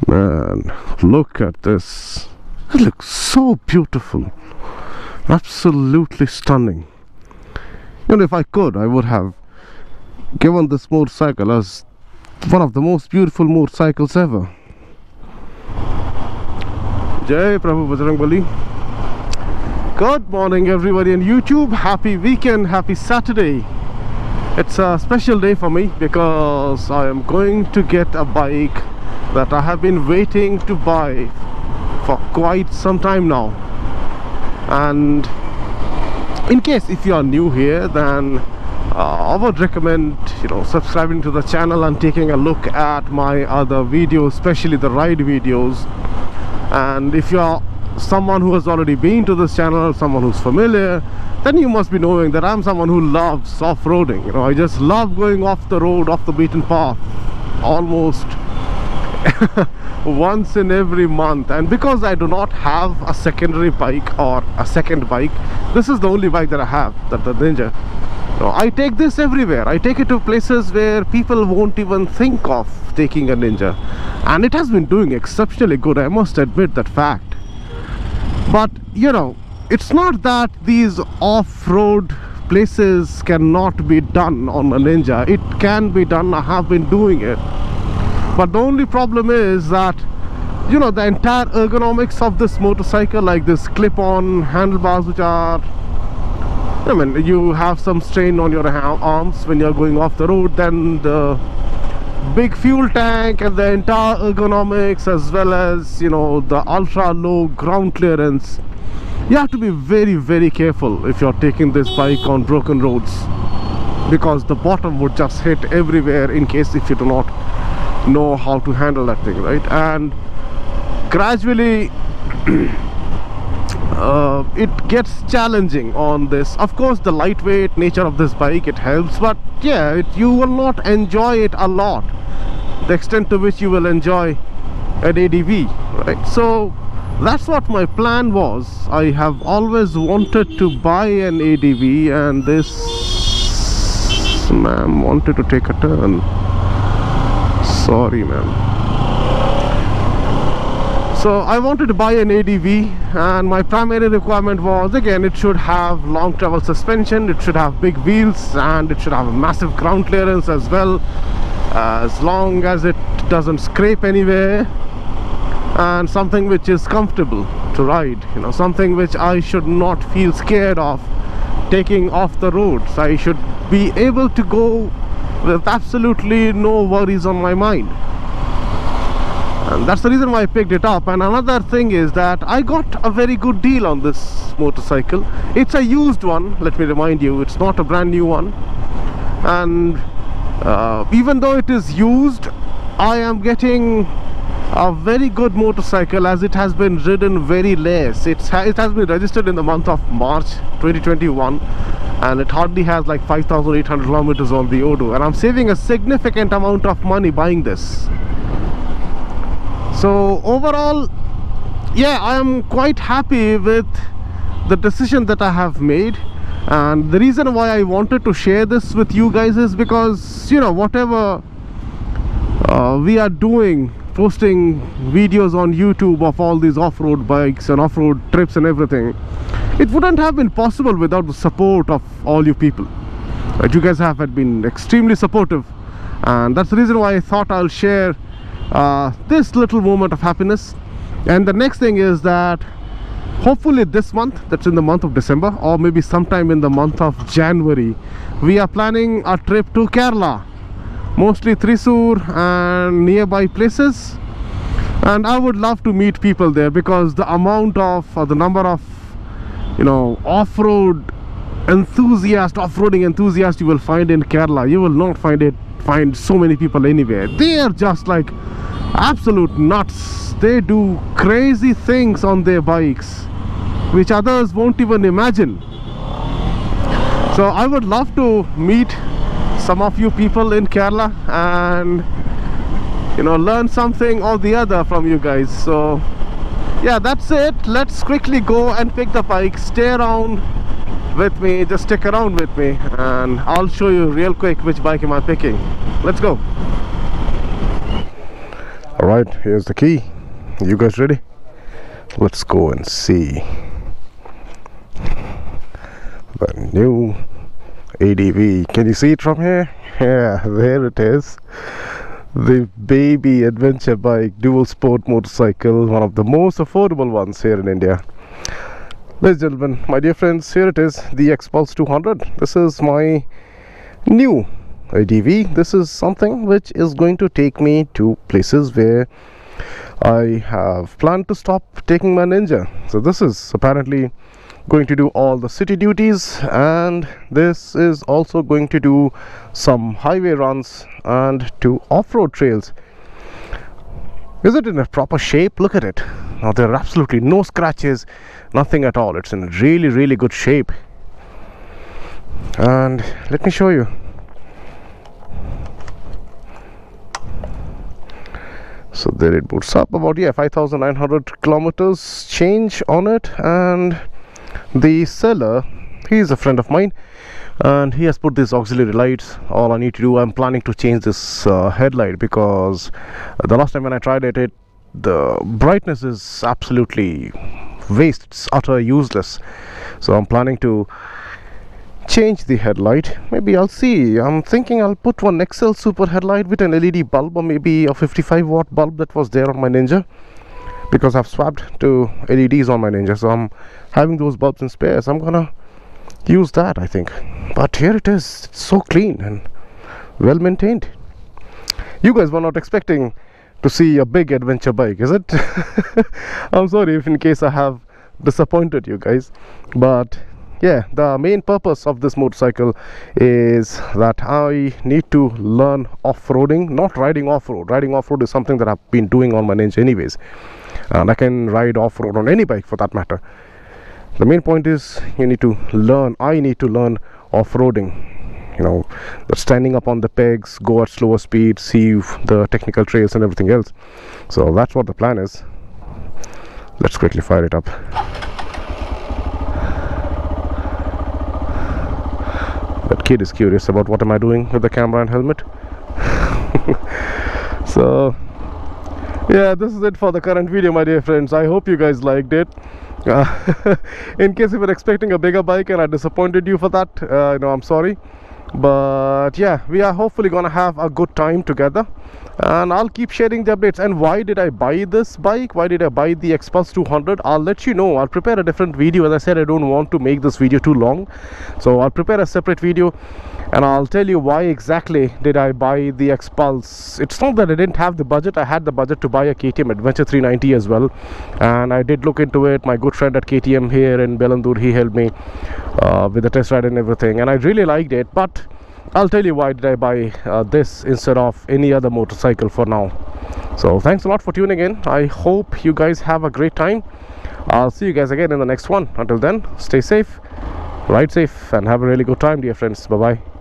Man, look at this. It looks so beautiful. Absolutely stunning. If I could, I would have given this motorcycle as one of the most beautiful motorcycles ever. Jai Prabhu Bajrangbali. Good morning everybody on YouTube. Happy weekend, happy Saturday. It's a special day for me because I am going to get a bike that I have been waiting to buy for quite some time now. And in case if you are new here, then I would recommend subscribing to the channel and taking a look at my other videos, especially the ride videos. And if you are someone who has already been to this channel, someone who's familiar, then you must be knowing that I'm someone who loves off-roading. I just love going off the road, off the beaten path, almost once in every month. And because I do not have a secondary bike or a second bike, this is the only bike that I have, the Ninja. I take this everywhere. I take it to places where people won't even think of taking a Ninja, and it has been doing exceptionally good, I must admit that fact. But it's not that these off-road places cannot be done on a Ninja. It can be done. I have been doing it. But the only problem is that the entire ergonomics of this motorcycle, like this clip-on handlebars, which are, you have some strain on your arms when you're going off the road, then the big fuel tank and the entire ergonomics, as well as the ultra low ground clearance. You have to be very, very careful if you're taking this bike on broken roads, because the bottom would just hit everywhere in case if you do not know how to handle that thing, right? And gradually it gets challenging on this. Of course, the lightweight nature of this bike, it helps, but yeah, you will not enjoy it a lot, the extent to which you will enjoy an ADV, right? So that's what my plan was. I have always wanted to buy an ADV, and this ma'am wanted to take a turn. Sorry, ma'am. So I wanted to buy an ADV, and my primary requirement was, again, it should have long travel suspension, it should have big wheels, and it should have a massive ground clearance as well, as long as it doesn't scrape anywhere, and something which is comfortable to ride, something which I should not feel scared of taking off the roads. I should be able to go with absolutely no worries on my mind. And that's the reason why I picked it up. And another thing is that I got a very good deal on this motorcycle. It's a used one, let me remind you. It's not a brand new one. And even though it is used, I am getting a very good motorcycle, as it has been ridden very less. It has been registered in the month of March 2021, and it hardly has like 5,800 kilometers on the Odo. And I'm saving a significant amount of money buying this. So overall, yeah, I am quite happy with the decision that I have made. And the reason why I wanted to share this with you guys is because whatever we are doing, posting videos on YouTube of all these off-road bikes and off-road trips and everything, it wouldn't have been possible without the support of all you people. You guys have been extremely supportive, and that's the reason why I thought I'll share this little moment of happiness. And the next thing is that hopefully this month, that's in the month of December, or maybe sometime in the month of January, we are planning a trip to Kerala, mostly Thrissur and nearby places. And I would love to meet people there, because the amount of the number of off-road enthusiasts, off-roading enthusiasts you will find in Kerala, you will not find so many people anywhere. They are just like absolute nuts. They do crazy things on their bikes which others won't even imagine. So I would love to meet some of you people in Kerala and learn something or the other from you guys. So yeah, that's it. Let's quickly go and pick the bike. Stay around with me, just stick around with me, and I'll show you real quick which bike am I picking. Let's go. Alright Alright, here's the key. You guys ready? Let's go and see the new ADV. Can you see it from here? Yeah, there it is. The baby adventure bike, dual sport motorcycle, one of the most affordable ones here in India. Ladies and gentlemen, my dear friends, here it is, the XPulse 200. This is my new ADV. This is something which is going to take me to places where I have planned to stop taking my Ninja. So this is apparently going to do all the city duties, and this is also going to do some highway runs and to off-road trails. Is it in a proper shape? Look at it. Now there are absolutely no scratches, nothing at all. It's in really good shape. And let me show you. So there it boots up, about 5,900 kilometers change on it. And the seller, he is a friend of mine, and he has put these auxiliary lights. All I need to do, I'm planning to change this headlight, because the last time when I tried it, the brightness is absolutely waste. It's utter useless. So I'm planning to change the headlight. Maybe I'll see. I'm thinking I'll put one XL Super headlight with an LED bulb, or maybe a 55-watt bulb that was there on my Ninja, because I've swapped to LEDs on my Ninja. So I'm having those bulbs in spares. I'm gonna use that, I think. But here it is. It's so clean and well maintained. You guys were not expecting to see a big adventure bike, is it? I'm sorry if in case I have disappointed you guys, but yeah, the main purpose of this motorcycle is that I need to learn off-roading, not riding off-road. Riding off-road is something that I've been doing on my Ninja anyways, and I can ride off-road on any bike for that matter. The main point is I need to learn off-roading. You know, the standing up on the pegs, go at slower speed, see the technical trails and everything else. So that's what the plan is. Let's quickly fire it up. That kid is curious about what am I doing with the camera and helmet. So yeah, this is it for the current video, my dear friends. I hope you guys liked it. In case you were expecting a bigger bike and I disappointed you for that, I'm sorry. But yeah, we are hopefully gonna have a good time together, and I'll keep sharing the updates. And why did I buy this bike? Why did I buy the XPulse 200? I'll let you know. I'll prepare a different video. As I said, I don't want to make this video too long, so I'll prepare a separate video and I'll tell you why exactly did I buy the XPulse. It's not that I didn't have the budget. I had the budget to buy a KTM Adventure 390 as well, and I did look into it. My good friend at KTM here in Bellandur, he helped me with the test ride and everything, and I really liked it. But I'll tell you why did I buy this instead of any other motorcycle for now. So thanks a lot for tuning in. I hope you guys have a great time. I'll see you guys again in the next one. Until then, stay safe, ride safe, and have a really good time, dear friends. Bye bye.